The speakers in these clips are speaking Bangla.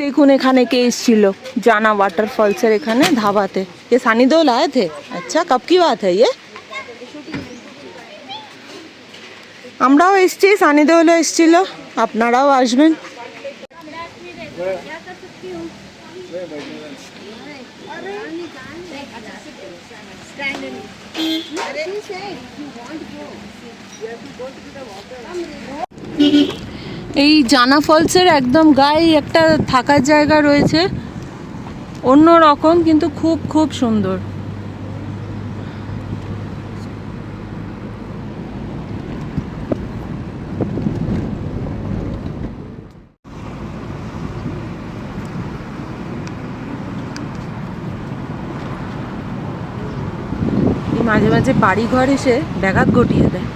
देखून एखाने के एसेछिलो जाना वाटरफॉल्सर एखाने धाबाते। ये सानी देओल आए थे? अच्छा, कब की बात है ये? আমরাও এসেছি, সানি দেওলও এসেছিল, আপনারাও আসবেন। এই জানা ফলসের একদম গায়ে একটা থাকার জায়গা রয়েছে, অন্য রকম কিন্তু খুব খুব সুন্দর। মাঝে মাঝে বাড়ি ঘর এসে ব্যাঘাত ঘটিয়ে দেয়,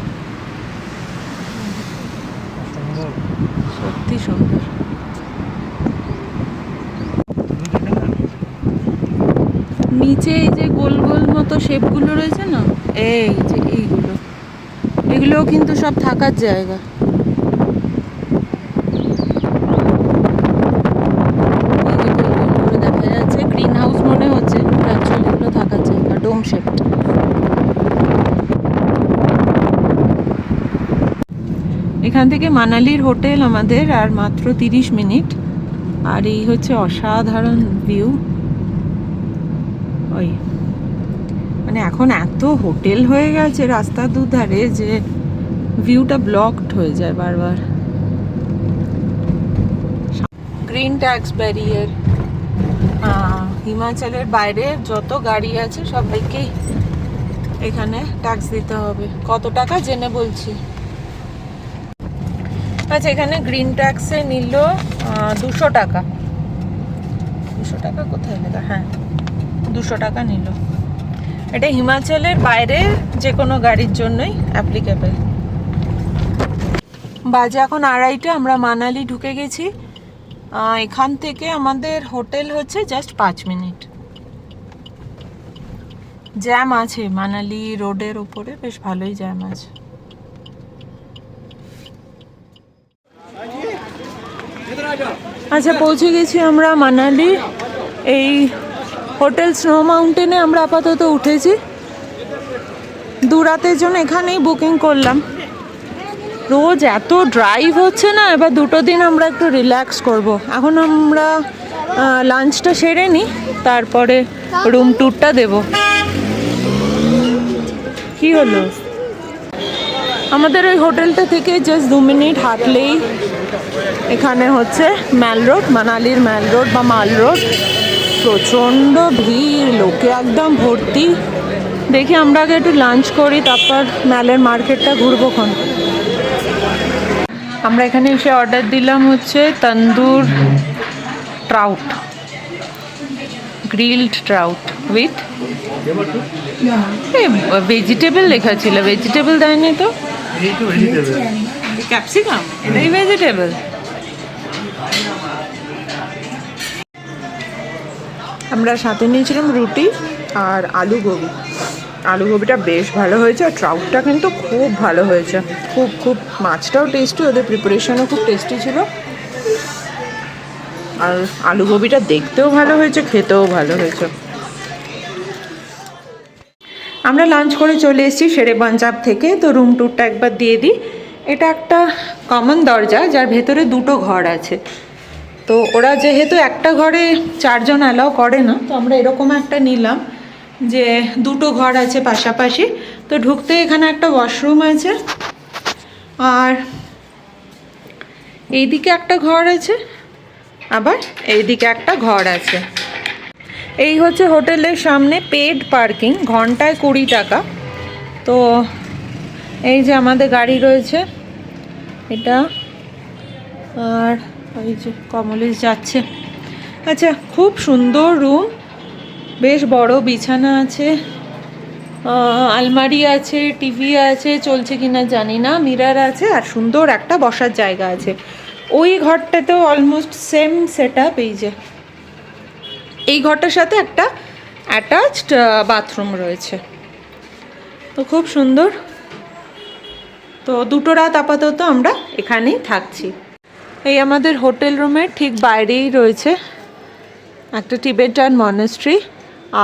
সত্যি সুন্দর। নিচে এই যে গোল গোল মতো শেপগুলো রয়েছে না, এই যে এগুলোও কিন্তু সব থাকার জায়গা। দেখা যাচ্ছে গ্রিন হাউস মনে হচ্ছে, অ্যাকচুয়ালি এগুলো থাকার জায়গা, ডোম শেপ। এখান থেকে মানালির হোটেল আমাদের আর মাত্র 30 মিনিট। আর এই হচ্ছে অসাধারণ ভিউ। ওই মানে এখন এত হোটেল হয়ে গেছে রাস্তার দুধারে যে ভিউটা ব্লকড হয়ে যায় বারবার। গ্রিন ট্যাক্স ব্যারিয়ার, হিমাচলের বাইরে যত গাড়ি আছে সবাইকেই এখানে ট্যাক্স দিতে হবে। কত টাকা জেনে বলছি। আচ্ছা, এখানে গ্রিন ট্যাক্সে নিল 200 টাকা। 200 টাকা কোথায় লেখা? হ্যাঁ, 200 টাকা নিল। এটা হিমাচলের বাইরে যে কোনো গাড়ির জন্যই অ্যাপ্লিকেবল। বাজে এখন 2:30, আমরা মানালি ঢুকে গেছি। এখান থেকে আমাদের হোটেল হচ্ছে জাস্ট 5 মিনিট। জ্যাম আছে মানালি রোডের ওপরে, বেশ ভালোই জ্যাম আছে। আচ্ছা, পৌঁছে গেছি আমরা মানালি। এই হোটেল স্নো মাউন্টেনে আমরা আপাতত উঠেছি। 2 রাতের জন্য এখানেই বুকিং করলাম। রোজ এত ড্রাইভ হচ্ছে না, এবার 2টো দিন আমরা একটু রিল্যাক্স করব। এখন আমরা লাঞ্চটা সেরে নিই, তারপরে রুম ট্যুরটা দেব। কি হলো? আমাদের ওই হোটেলটা থেকে জাস্ট 2 মিনিট হাঁটলেই এখানে হচ্ছে ম্যাল রোড, মানালির ম্যাল রোড বা মাল রোড। প্রচণ্ড ভিড়, লোকে একদম ভর্তি। দেখি আমরা আগে একটু লাঞ্চ করি, তারপর ম্যালের মার্কেটটা ঘুরবোক্ষণ। আমরা এখানে এসে অর্ডার দিলাম হচ্ছে tandoor trout, grilled trout with vegetable লেখা ছিল। ভেজিটেবল দেয়নি তো, ক্যাপসিকাম, এটাই ভেজিটেবল। আমরা সাথে নিয়েছিলাম রুটি আর আলু গোবি। আলু গোবিটা বেশ ভালো হয়েছে, আর ট্রাউটটা কিন্তু খুব ভালো হয়েছে। খুব খুব মাছটাও টেস্টি, ওদের প্রিপারেশনও খুব টেস্টি ছিল। আর আলু গোবিটা দেখতেও ভালো হয়েছে, খেতেও ভালো হয়েছে। আমরা লাঞ্চ করে চলে এসেছি শেরে পাঞ্জাব থেকে। তো রুম ট্যুরটা একবার দিয়ে দিই। এটা একটা কমন দরজা, যার ভেতরে 2টো ঘর আছে। তো ওরা যেহেতু একটা ঘরে 4 জন অ্যালাউ করে না, তো আমরা এরকম একটা নিলাম যে 2টো ঘর আছে পাশাপাশি। তো ঢুকতে এখানে একটা ওয়াশরুম আছে, আর এইদিকে একটা ঘর আছে, আবার এইদিকে একটা ঘর আছে। এই হচ্ছে হোটেলের সামনে পেড পার্কিং, ঘন্টায় 20 টাকা। তো এই যে আমাদের গাড়ি রয়েছে এটা, আর ওই যে কমলেশ যাচ্ছে। আচ্ছা, খুব সুন্দর রুম, বেশ বড় বিছানা আছে, আলমারি আছে, টিভি আছে, চলছে কিনা জানি না, মিরর আছে, আর সুন্দর একটা বসার জায়গা আছে। ওই ঘরটাতেও অলমোস্ট সেম সেট আপ। এই যে এই ঘরটার সাথে একটা অ্যাটাচড বাথরুম রয়েছে। তো খুব সুন্দর। তো 2টো রাত আপাতত আমরা এখানেই থাকছি। এই আমাদের হোটেল রুমের ঠিক বাইরেই রয়েছে একটা টিবেটান মনাস্ট্রি,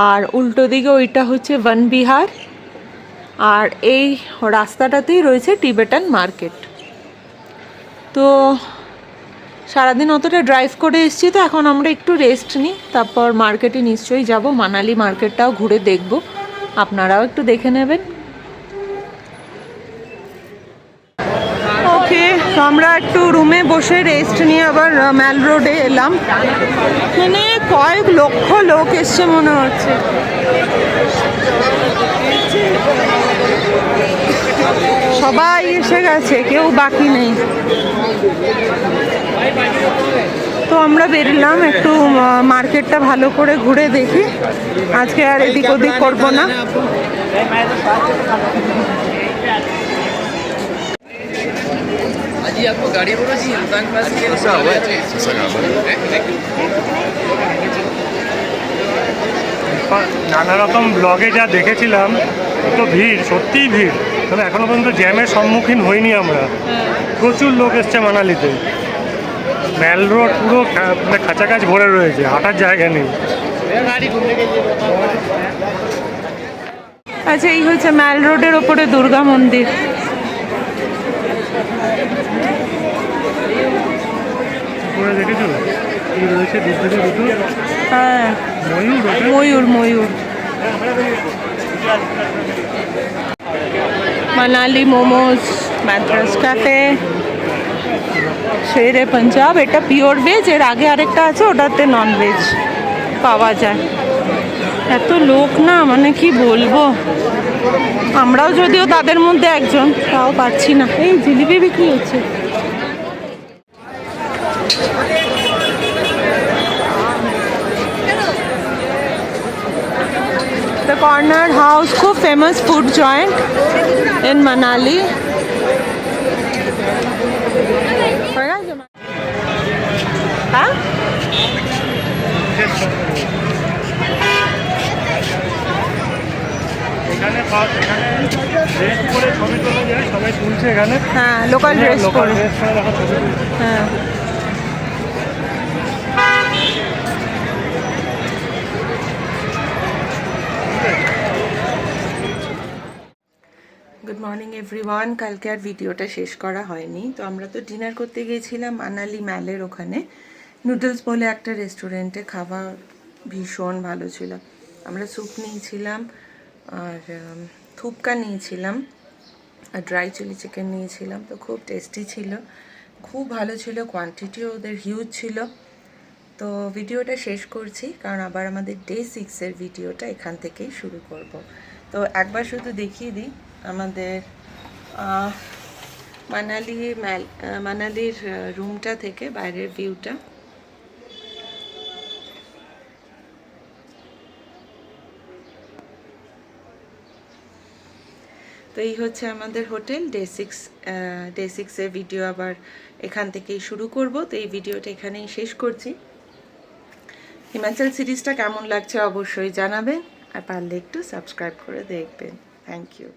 আর উল্টো দিকে ওইটা হচ্ছে বনবিহার, আর এই রাস্তাটাতেই রয়েছে টিবেটান মার্কেট। তো সারাদিন অতটা ড্রাইভ করে এসেছি, তো এখন আমরা একটু রেস্ট নিই, তারপর মার্কেটে নিশ্চয়ই যাব, মানালি মার্কেটটাও ঘুরে দেখব, আপনারাও একটু দেখে নেবেন। ওকে, তো আমরা একটু রুমে বসে রেস্ট নিয়ে আবার ম্যাল রোডে এলাম। মানে কয়েক লক্ষ লোক এসছে মনে হচ্ছে। সবাই এসে গেছে, কেউ বাকি নেই। তো আমরা বেরলাম একটু মার্কেটটা ভালো করে ঘুরে দেখি, আজকে আর এদিক ওদিক করবো না। নানা রকম ব্লগে যা দেখেছিলাম, তো ভিড়, সত্যিই ভিড়, তবে এখনো পর্যন্ত জ্যামের সম্মুখীন হইনি আমরা। প্রচুর লোক এসছে মানালিতে, ম্যাল রোড পুরো মানে কাছাকাছ ভরে রয়েছে, হাঁটার জায়গা নেই। আচ্ছা, এই হচ্ছে ম্যাল রোডের ওপরে দুর্গা মন্দির। দেখেছো কি রয়েছে? হ্যাঁ, ময়ূর ময়ূর। মানালি মোমোস, ম্যাড্রাস ক্যাফে, শেরে পাঞ্জাব, এটা পিওর ভেজ, এর আগে আরেকটা আছে ওটাতে নন ভেজ পাওয়া যায়। এত লোক না, মানে কি বলবো, আমরাও যদিও তাদের মধ্যে একজন, তাও পাচ্ছি না। এই জিলিপি বিক্রি হচ্ছে। The Corner House, খুব famous food joint in Manali. হ্যাঁ, এখানে ড্রেস পরে ছবি তোলা যায়, সবাই তুলছে এখানে। হ্যাঁ, লোকাল ড্রেস পরে। দেখো ছবি তুলছে। হ্যাঁ, গুড মর্নিং এভরিওয়ান। কালকে আর ভিডিওটা শেষ করা হয়নি, তো আমরা তো ডিনার করতে গিয়েছিলাম মানালি ম্যালের ওখানে, নুডলস বলে একটা রেস্টুরেন্টে। খাওয়া ভীষণ ভালো ছিল। আমরা স্যুপ নিয়েছিলাম, আর থুপকা নিয়েছিলাম, আর ড্রাই চিলি চিকেন নিয়েছিলাম। তো খুব টেস্টি ছিল, খুব ভালো ছিল, কোয়ান্টিটিও ওদের হিউজ ছিল। তো ভিডিওটা শেষ করছি, কারণ আবার আমাদের ডে 6-এর ভিডিওটা এখান থেকেই শুরু করব। তো একবার শুধু দেখিয়ে দিই আমাদের মানালির রুমটা থেকে বাইরের ভিউটা। তো এই হচ্ছে আমাদের হোটেল ডে 6-এর ভিডিও আবার এখান থেকেই শুরু করব। তো এই ভিডিওটা এখানেই শেষ করছি। হিমাচল সিরিজটা কেমন লাগছে অবশ্যই জানাবেন, আর পারলে একটু সাবস্ক্রাইব করে দেখবেন। Thank you.